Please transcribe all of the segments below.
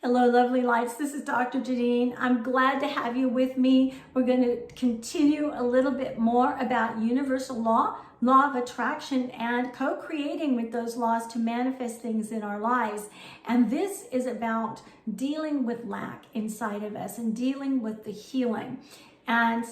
Hello, lovely lights. This is Dr. Janine. I'm glad to have you with me. We're going to continue a little bit more about universal law of attraction, and co-creating with those laws to manifest things in our lives. And this is about dealing with lack inside of us and dealing with the healing. And,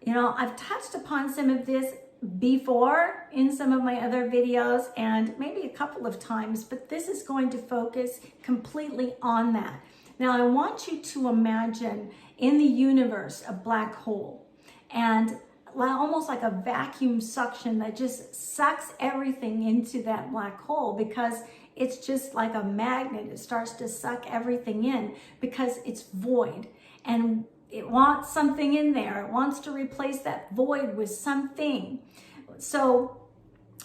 I've touched upon some of this before in some of my other videos and maybe a couple of times, but this is going to focus completely on that. Now, I want you to imagine in the universe a black hole, and almost like a vacuum suction that just sucks everything into that black hole, because it's just like a magnet. It starts to suck everything in because it's void, and it wants something in there. It wants to replace that void with something. So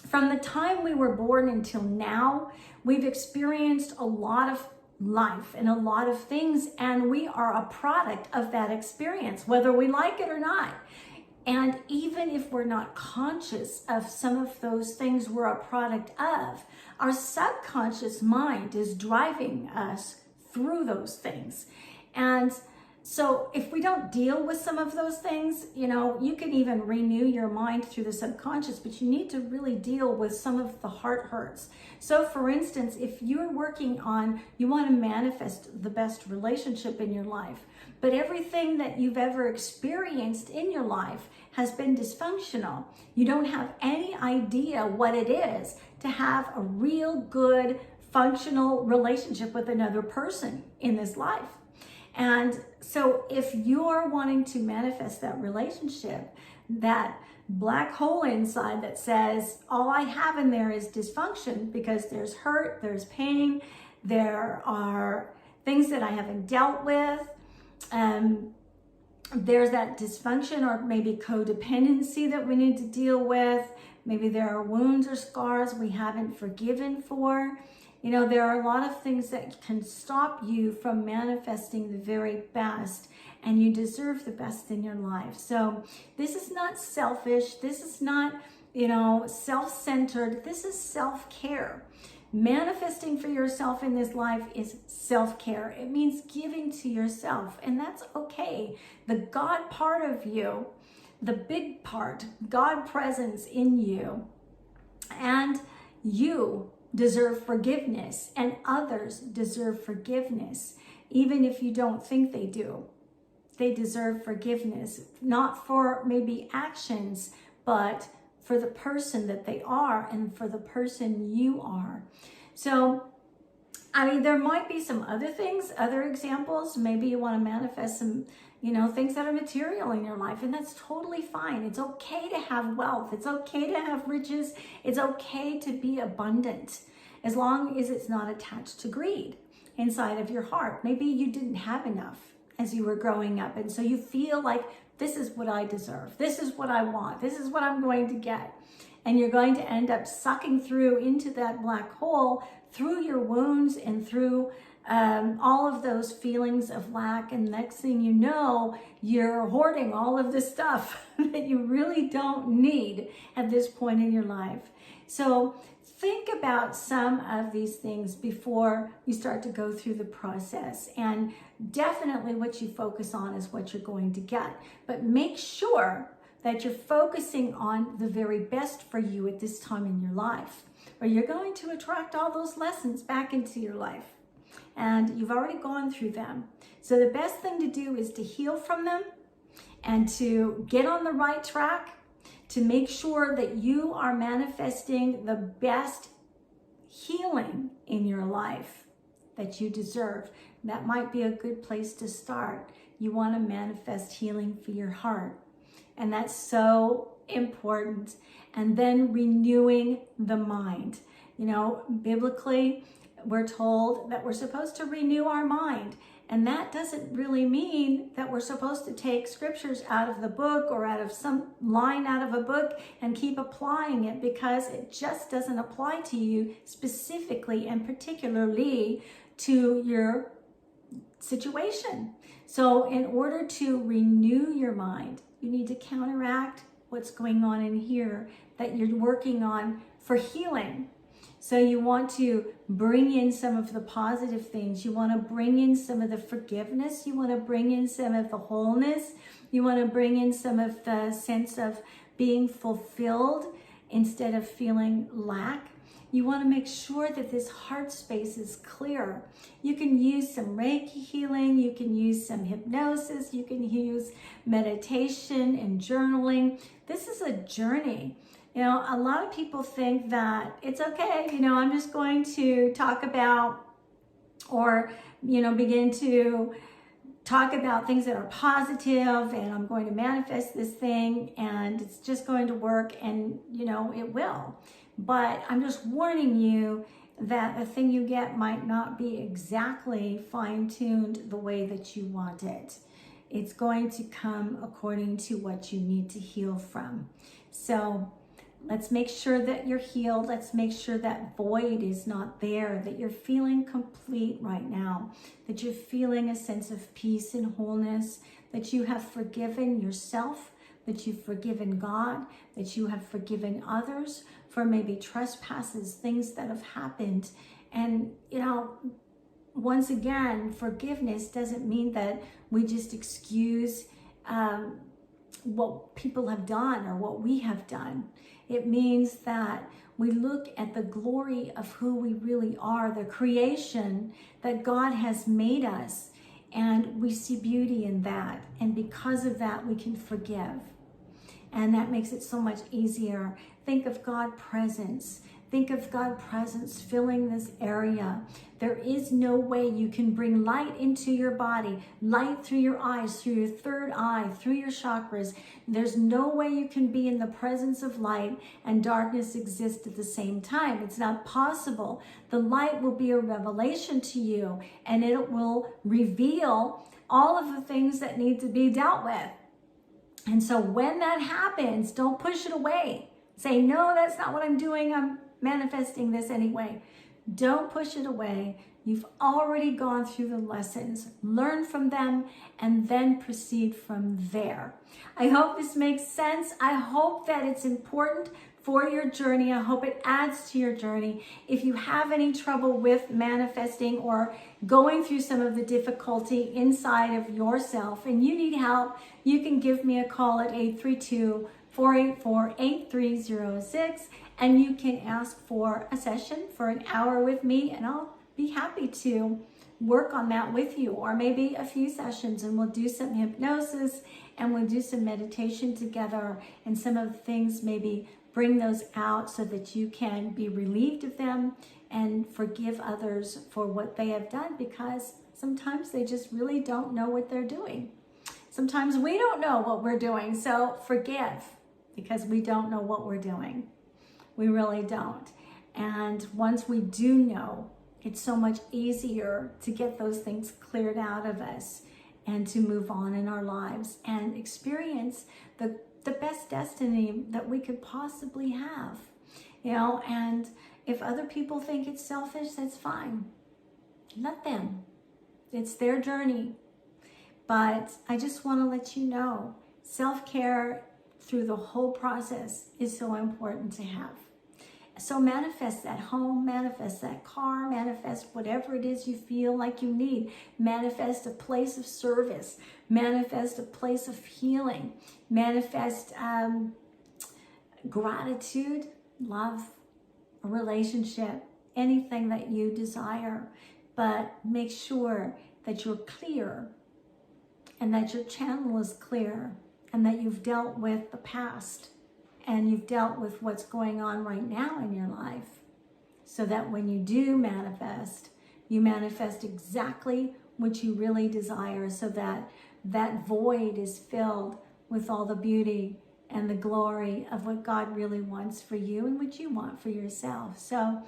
from the time we were born until now, we've experienced a lot of life and a lot of things, and we are a product of that experience, whether we like it or not. And even if we're not conscious of some of those things we're a product of, our subconscious mind is driving us through those things. And so if we don't deal with some of those things, you can even renew your mind through the subconscious, but you need to really deal with some of the heart hurts. So for instance, if you're working on, you want to manifest the best relationship in your life, but everything that you've ever experienced in your life has been dysfunctional. You don't have any idea what it is to have a real good, functional relationship with another person in this life. And so if you're wanting to manifest that relationship, that black hole inside that says, all I have in there is dysfunction because there's hurt, there's pain, there are things that I haven't dealt with, there's that dysfunction or maybe codependency that we need to deal with. Maybe there are wounds or scars we haven't forgiven for. There are a lot of things that can stop you from manifesting the very best, and you deserve the best in your life. So this is not selfish. This is not, self-centered. This is self-care. Manifesting for yourself in this life is self-care. It means giving to yourself, and that's okay. The God part of you, the big part, God presence in you, and you deserve forgiveness, and others deserve forgiveness, even if you don't think they do. They deserve forgiveness, not for maybe actions, but for the person that they are and for the person you are. So, there might be some other things, other examples. Maybe you want to manifest some, things that are material in your life, and that's totally fine. It's okay to have wealth. It's okay to have riches. It's okay to be abundant, as long as it's not attached to greed inside of your heart. Maybe you didn't have enough as you were growing up, and so you feel like, this is what I deserve. This is what I want. This is what I'm going to get. And you're going to end up sucking through into that black hole through your wounds and through all of those feelings of lack. And next thing you know, you're hoarding all of this stuff that you really don't need at this point in your life. So think about some of these things before you start to go through the process. And definitely what you focus on is what you're going to get. But make sure that you're focusing on the very best for you at this time in your life, or you're going to attract all those lessons back into your life. And you've already gone through them. So the best thing to do is to heal from them and to get on the right track, to make sure that you are manifesting the best healing in your life that you deserve. That might be a good place to start. You want to manifest healing for your heart. And that's so important. And then renewing the mind. Biblically, we're told that we're supposed to renew our mind. And that doesn't really mean that we're supposed to take scriptures out of the book or out of some line out of a book and keep applying it, because it just doesn't apply to you specifically and particularly to your situation. So in order to renew your mind, you need to counteract what's going on in here that you're working on for healing. So you want to bring in some of the positive things. You want to bring in some of the forgiveness. You want to bring in some of the wholeness. You want to bring in some of the sense of being fulfilled instead of feeling lack. You want to make sure that this heart space is clear. You can use some Reiki healing. You can use some hypnosis. You can use meditation and journaling. This is a journey. You know, a lot of people think that it's okay, you know, I'm just going to talk about or, you know, begin to talk about things that are positive and I'm going to manifest this thing and it's just going to work, and, you know, it will. But I'm just warning you that the thing you get might not be exactly fine-tuned the way that you want it. It's going to come according to what you need to heal from. So let's make sure that you're healed. Let's make sure that void is not there, that you're feeling complete right now, that you're feeling a sense of peace and wholeness, that you have forgiven yourself, that you've forgiven God, that you have forgiven others for maybe trespasses, things that have happened. And, you know, once again, forgiveness doesn't mean that we just excuse what people have done or what we have done. It means that we look at the glory of who we really are, the creation that God has made us, and we see beauty in that. And because of that, we can forgive. And that makes it so much easier. Think of God's presence. Think of God's presence filling this area. There is no way you can bring light into your body, light through your eyes, through your third eye, through your chakras. There's no way you can be in the presence of light and darkness exist at the same time. It's not possible. The light will be a revelation to you, and it will reveal all of the things that need to be dealt with. And so when that happens, don't push it away. Say, no, that's not what I'm doing. I'm manifesting this anyway. Don't push it away. You've already gone through the lessons. Learn from them and then proceed from there. I hope this makes sense. I hope that it's important for your journey. I hope it adds to your journey. If you have any trouble with manifesting or going through some of the difficulty inside of yourself and you need help, you can give me a call at 832-484-8306 and you can ask for a session for an hour with me, and I'll be happy to work on that with you, or maybe a few sessions, and we'll do some hypnosis and we'll do some meditation together, and some of the things maybe bring those out so that you can be relieved of them and forgive others for what they have done, because sometimes they just really don't know what they're doing. Sometimes we don't know what we're doing, so forgive, because we don't know what we're doing. We really don't. And once we do know, it's so much easier to get those things cleared out of us and to move on in our lives and experience the best destiny that we could possibly have. You know, and if other people think it's selfish, that's fine. Let them. It's their journey. But I just want to let you know, self-care through the whole process is so important to have. So manifest that home, manifest that car, manifest whatever it is you feel like you need. Manifest a place of service, manifest a place of healing, manifest gratitude, love, a relationship, anything that you desire. But make sure that you're clear and that your channel is clear and that you've dealt with the past and you've dealt with what's going on right now in your life, so that when you do manifest, you manifest exactly what you really desire, so that that void is filled with all the beauty and the glory of what God really wants for you and what you want for yourself. So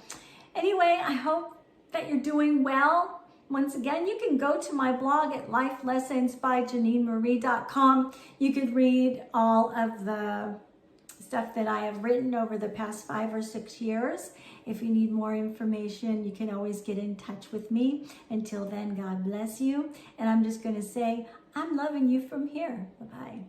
anyway, I hope that you're doing well. Once again, you can go to my blog at lifelessonsbyjaninemarie.com. You could read all of the stuff that I have written over the past 5 or 6 years. If you need more information, you can always get in touch with me. Until then, God bless you. And I'm just going to say, I'm loving you from here. Bye-bye.